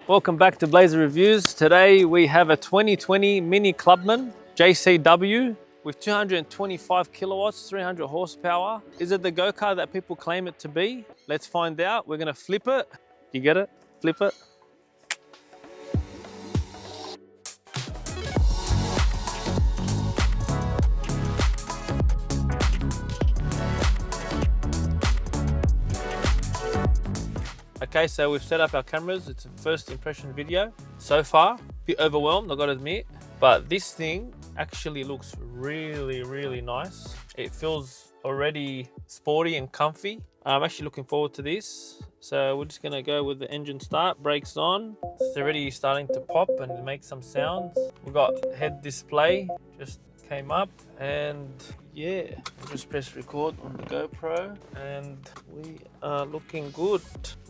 Welcome back to Blazer Reviews. Today we have a 2020 MINI Clubman JCW with 225 kilowatts, 300 horsepower. Is it the go-kart that people claim it to be? Let's find out. We're gonna flip it. You get it? Flip it. Okay, so we've set up our cameras. It's a first impression video. So far, a bit overwhelmed, I gotta admit. But this thing actually looks really nice. It feels already sporty and comfy. I'm actually looking forward to this. So we're just gonna go with the engine start, brakes on. It's already starting to pop and make some sounds. We've got head display, just came up, and yeah, I'll just press record on the GoPro and we are looking good.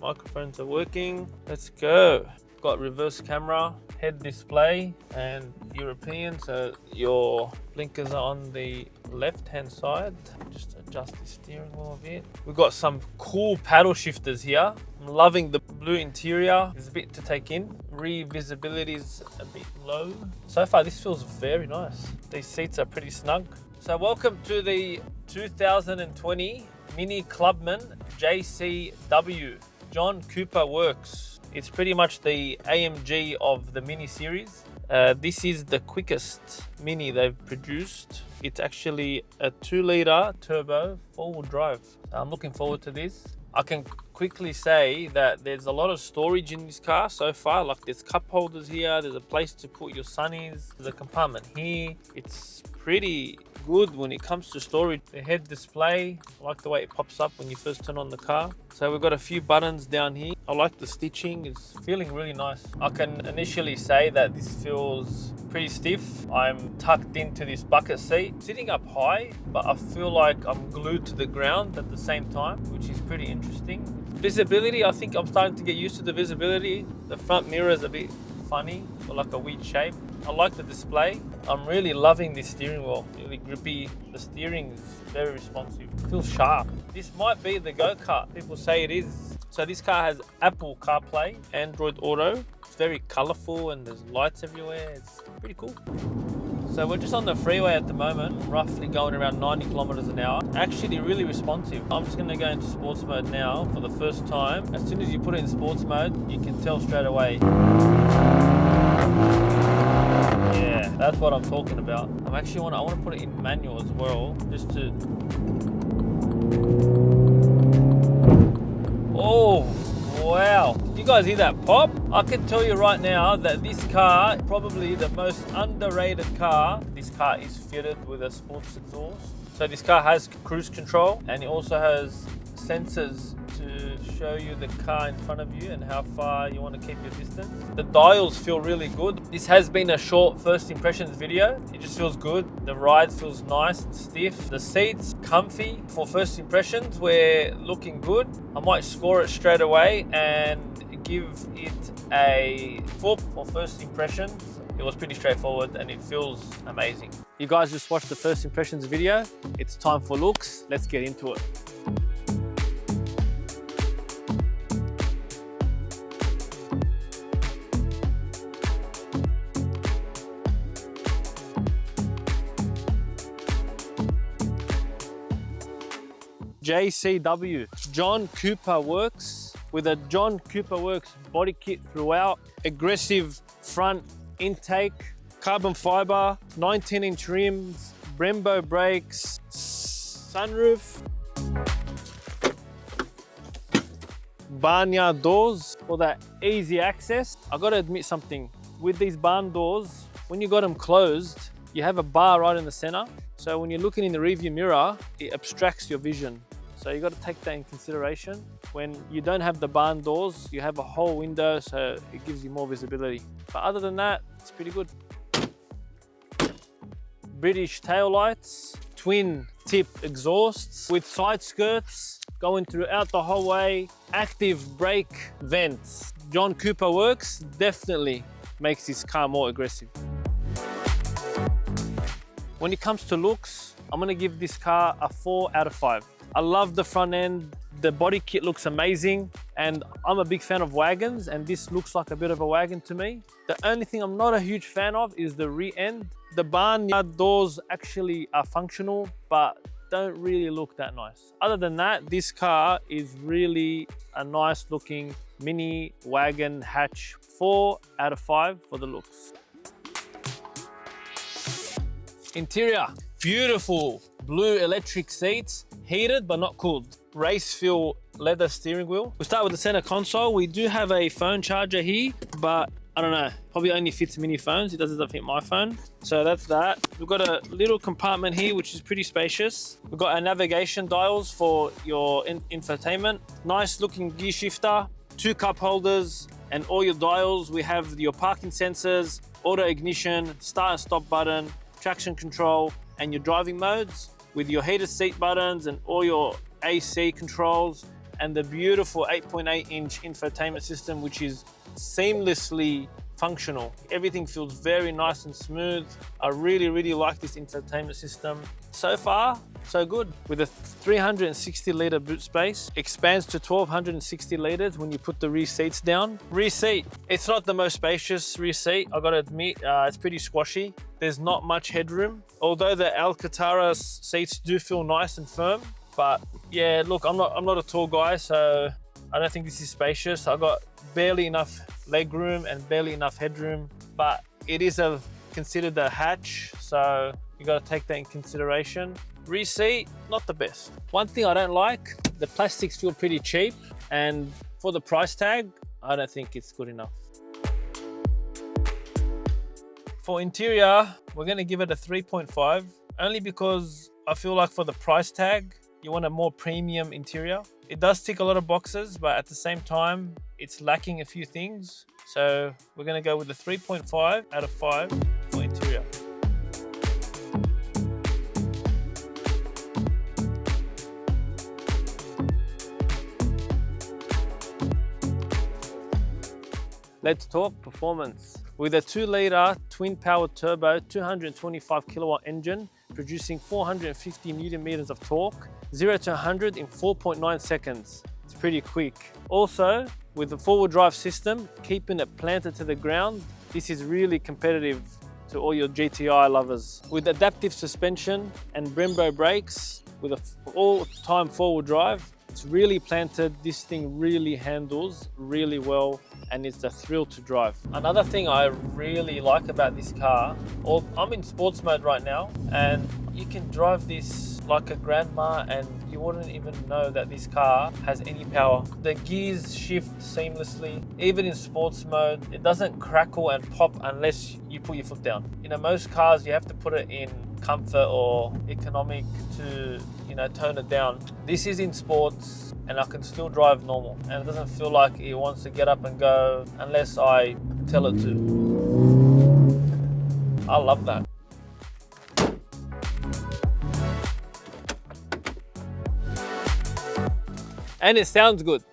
Microphones are working. Let's go. Got reverse camera, head display, and European, so your blinkers are on the left hand side. Just adjust the steering wheel a bit. We've got some cool paddle shifters here. I'm loving the blue interior. There's a bit to take in. Rear visibility is a bit low. So far this feels very nice. These seats are pretty snug. So welcome to the 2020 MINI Clubman JCW. John Cooper Works. It's pretty much the AMG of the Mini series. This is the quickest Mini they've produced. It's actually a 2-litre turbo 4-wheel drive. So I'm looking forward to this. I can quickly say that there's a lot of storage in this car so far. Like there's cup holders here, there's a place to put your sunnies, there's a compartment here. It's pretty good when it comes to storage. The head display, I like the way it pops up when you first turn on the car. So we've got a few buttons down here. I like the stitching, it's feeling really nice. I can initially say that this feels pretty stiff. I'm tucked into this bucket seat, sitting up high, but I feel like I'm glued to the ground at the same time, which is pretty interesting. Visibility, I think I'm starting to get used to the visibility. The front mirror is a bit funny, or like a weird shape. I like the display. I'm really loving this steering wheel, really grippy. The steering is very responsive. It feels sharp. This might be the go-kart. People say it is. So this car has Apple CarPlay, Android Auto. It's very colorful and there's lights everywhere. It's pretty cool. So we're just on the freeway at the moment, roughly going around 90 kilometers an hour. Actually really responsive. I'm just gonna go into sports mode now for the first time. As soon as you put it in sports mode, you can tell straight away. Yeah, that's what I'm talking about. I want to put it in manual as well, just to. Oh, wow. Did you guys hear that pop? I can tell you right now that this car is probably the most underrated car. This car is fitted with a sports exhaust. So this car has cruise control and it also has sensors to show you the car in front of you and how far you want to keep your distance. The dials feel really good. This has been a short first impressions video. It just feels good. The ride feels nice and stiff. The seats comfy. For first impressions, we're looking good. I might score it straight away and give it a 4 for first impressions. It was pretty straightforward and it feels amazing. You guys just watched the first impressions video. It's time for looks. Let's get into it. JCW, John Cooper Works, with a John Cooper Works body kit throughout, aggressive front intake, carbon fiber, 19-inch rims, Brembo brakes, sunroof, barnyard doors for that easy access. I gotta admit something, with these barn doors, when you got them closed, you have a bar right in the center. So when you're looking in the rearview mirror, it abstracts your vision. So you got to take that in consideration. When you don't have the barn doors, you have a whole window, so it gives you more visibility. But other than that, it's pretty good. British tail lights, twin tip exhausts with side skirts going throughout the whole way, active brake vents. John Cooper Works definitely makes this car more aggressive. When it comes to looks, I'm gonna give this car a 4 out of 5. I love the front end The body kit looks amazing, and I'm a big fan of wagons, and this looks like a bit of a wagon to me. The only thing I'm not a huge fan of is the rear end. The barnyard doors actually are functional, but don't really look that nice. Other than that, this car is really a nice looking mini wagon hatch. 4 out of 5 for the looks. Interior, beautiful blue electric seats, heated but not cooled. Race feel leather steering wheel. We start with the center console. We do have a phone charger here, but I don't know, probably only fits mini phones. It doesn't fit my phone. So that's that. We've got a little compartment here, which is pretty spacious. We've got our navigation dials for your infotainment. Nice looking gear shifter, 2 cup holders, and all your dials. We have your parking sensors, auto ignition, start and stop button, traction control, and your driving modes with your heated seat buttons and all your AC controls, and the beautiful 8.8-inch infotainment system, which is seamlessly functional. Everything feels very nice and smooth. I really like this infotainment system. So far, so good. With a 360 litre boot space, expands to 1260 litres when you put the rear seats down. Rear seat, it's not the most spacious rear seat, I gotta admit. It's pretty squashy. There's not much headroom, although the Alcantara seats do feel nice and firm. But yeah, look, I'm not a tall guy, so I don't think this is spacious. I got barely enough leg room and barely enough headroom, but it is considered a hatch, so you got to take that in consideration. Rear seat, not the best. One thing I don't like, the plastics feel pretty cheap, and for the price tag, I don't think it's good enough. For interior, we're going to give it a 3.5, only because I feel like for the price tag, you want a more premium interior. It does tick a lot of boxes, but at the same time, it's lacking a few things. So we're gonna go with the 3.5 out of 5 for interior. Let's talk performance. With a 2-litre twin-powered turbo, 225 kilowatt engine, producing 450 newton meters of torque, 0 to 100 in 4.9 seconds. It's pretty quick. Also, with the 4-wheel drive system, keeping it planted to the ground, this is really competitive to all your GTI lovers. With adaptive suspension and Brembo brakes, with an all-time 4-wheel drive, it's really planted. This thing really handles really well, and it's a thrill to drive. Another thing I really like about this car, I'm in sports mode right now, and you can drive this like a grandma and you wouldn't even know that this car has any power. The gears shift seamlessly. Even in sports mode, it doesn't crackle and pop unless you put your foot down. You know, most cars you have to put it in comfort or economic to, you know, tone it down. This is in sports and I can still drive normal, and it doesn't feel like it wants to get up and go unless I tell it to. I love that. And it sounds good.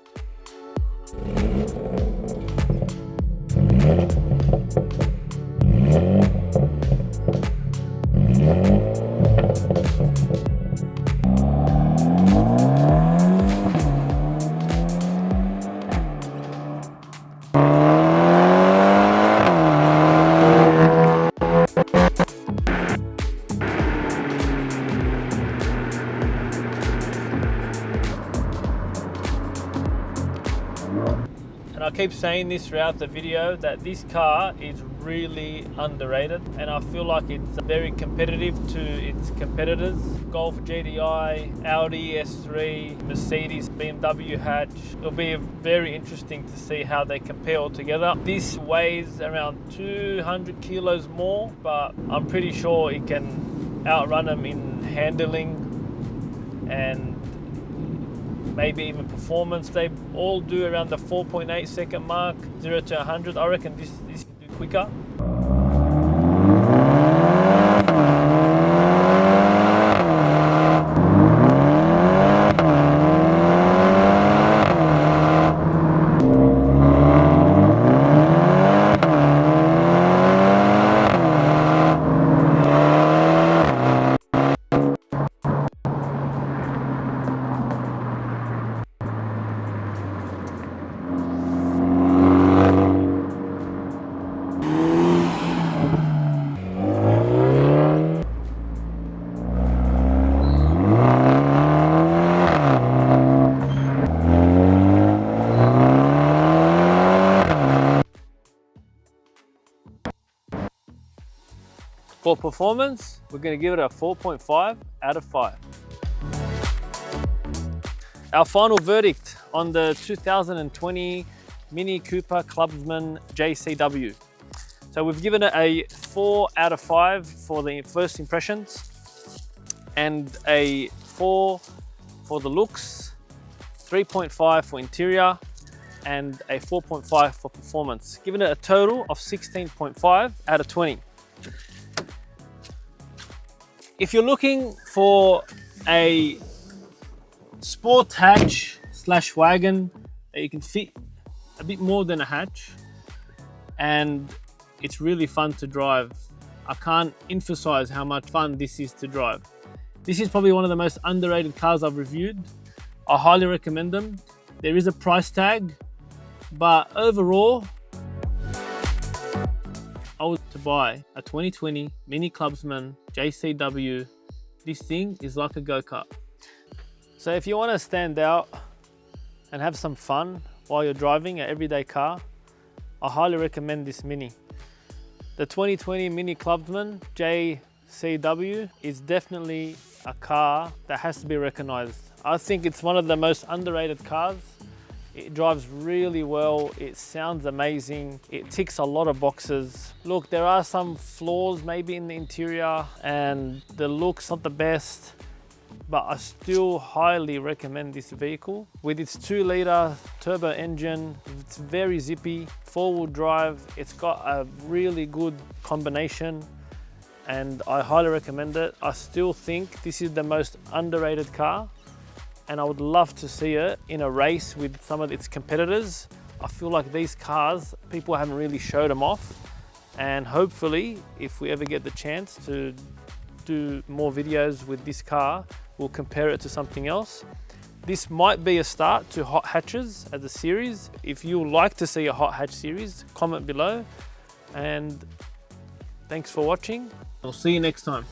And I keep saying this throughout the video that this car is really underrated, and I feel like it's very competitive to its competitors. Golf GTI, Audi S3, Mercedes, BMW hatch. It'll be very interesting to see how they compare all together. This weighs around 200 kilos more, but I'm pretty sure it can outrun them in handling and maybe even performance. They all do around the 4.8 second mark, 0 to 100. I reckon this will do quicker. For performance, we're going to give it a 4.5 out of 5. Our final verdict on the 2020 Mini Cooper Clubman JCW. So we've given it a 4 out of 5 for the first impressions, and a 4 for the looks, 3.5 for interior, and a 4.5 for performance, giving it a total of 16.5 out of 20. If you're looking for a sport hatch slash wagon that you can fit a bit more than a hatch, and it's really fun to drive, I can't emphasize how much fun this is to drive. This is probably one of the most underrated cars I've reviewed. I highly recommend them. There is a price tag, but overall, I was to buy a 2020 Mini Clubman JCW. This thing is like a go-kart. So if you want to stand out and have some fun while you're driving an everyday car, I highly recommend this Mini. The 2020 Mini Clubman JCW is definitely a car that has to be recognized. I think it's one of the most underrated cars. It drives really well, it sounds amazing, it ticks a lot of boxes. Look, there are some flaws maybe in the interior and the look's not the best, but I still highly recommend this vehicle. With its 2-litre turbo engine, it's very zippy, 4-wheel drive, it's got a really good combination, and I highly recommend it. I still think this is the most underrated car, and I would love to see it in a race with some of its competitors. I feel like these cars, people haven't really showed them off, and hopefully, if we ever get the chance to do more videos with this car, we'll compare it to something else. This might be a start to hot hatches as a series. If you would like to see a hot hatch series, comment below, and thanks for watching. I'll see you next time.